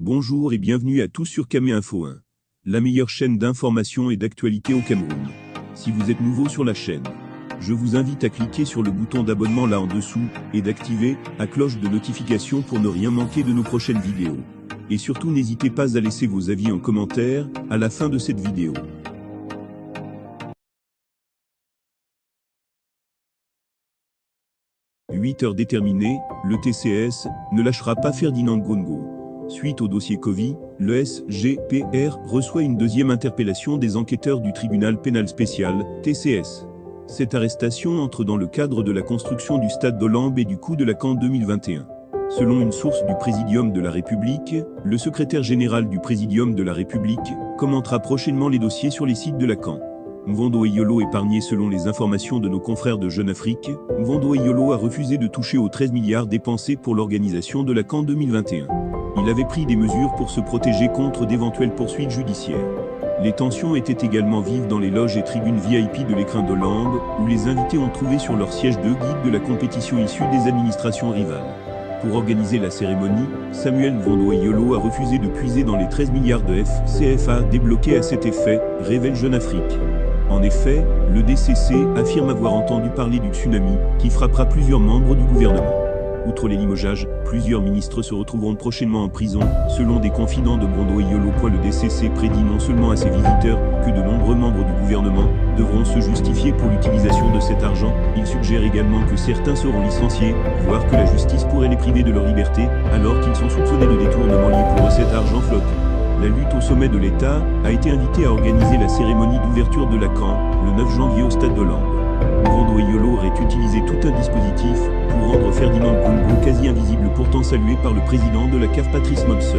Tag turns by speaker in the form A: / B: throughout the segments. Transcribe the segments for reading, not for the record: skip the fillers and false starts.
A: Bonjour et bienvenue à tous sur Camé Info 1, la meilleure chaîne d'information et d'actualité au Cameroun. Si vous êtes nouveau sur la chaîne, je vous invite à cliquer sur le bouton d'abonnement là en dessous et d'activer la cloche de notification pour ne rien manquer de nos prochaines vidéos. Et surtout n'hésitez pas à laisser vos avis en commentaire à la fin de cette vidéo. « 8 heures déterminées, le TCS ne lâchera pas Ferdinand Ngongo. Suite au dossier Covid, le SGPR reçoit une deuxième interpellation des enquêteurs du tribunal pénal spécial, TCS. Cette arrestation entre dans le cadre de la construction du stade d'Olambe et du coup de la CAN 2021. Selon une source du Présidium de la République, le secrétaire général du Présidium de la République commentera prochainement les dossiers sur les sites de la CAN. Mvondo Eyolo épargné selon les informations de nos confrères de Jeune Afrique, Mvondo Eyolo a refusé de toucher aux 13 milliards dépensés pour l'organisation de la CAN 2021. Il avait pris des mesures pour se protéger contre d'éventuelles poursuites judiciaires. Les tensions étaient également vives dans les loges et tribunes VIP de l'écrin d'Olambe, où les invités ont trouvé sur leur siège deux guides de la compétition issus des administrations rivales. Pour organiser la cérémonie, Samuel Mvondo Eyolo a refusé de puiser dans les 13 milliards de CFA débloqués à cet effet, révèle Jeune Afrique. En effet, le DCC affirme avoir entendu parler du tsunami qui frappera plusieurs membres du gouvernement. Outre les limogeages, plusieurs ministres se retrouveront prochainement en prison, selon des confidents de Mvondo Eyolo. Le DCC prédit non seulement à ses visiteurs que de nombreux membres du gouvernement devront se justifier pour l'utilisation de cet argent, il suggère également que certains seront licenciés, voire que la justice pourrait les priver de leur liberté, alors qu'ils sont soupçonnés de détournement lié pour cet argent flottant. La lutte au sommet de l'État a été invitée à organiser la cérémonie d'ouverture de la CAN, le 9 janvier au stade d'Olambe. Mvondo Eyolo aurait utilisé tout un dispositif pour rendre Ferdinand Ngongo quasi invisible, pourtant salué par le président de la CAF Patrice Motsepe.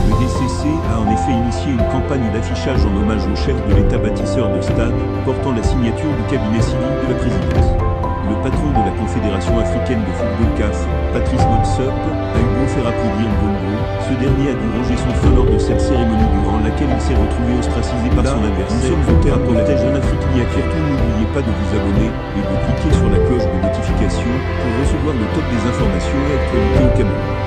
A: Le DCC a en effet initié une campagne d'affichage en hommage au chef de l'État bâtisseur de stade, portant la signature du cabinet civil de la présidence. Le patron de la Confédération africaine de football CAF, Patrice Motsepe, a eu beau faire applaudir Ngongo, ce dernier a dû ronger son feu lors de cette cérémonie durant laquelle il s'est retrouvé ostracisé par son adversaire. Nous sommes au terme de la Jeune Afrique. Surtout n'oubliez pas de vous abonner et de cliquer sur la cloche de notification pour recevoir le top des informations et actualités au Cameroun.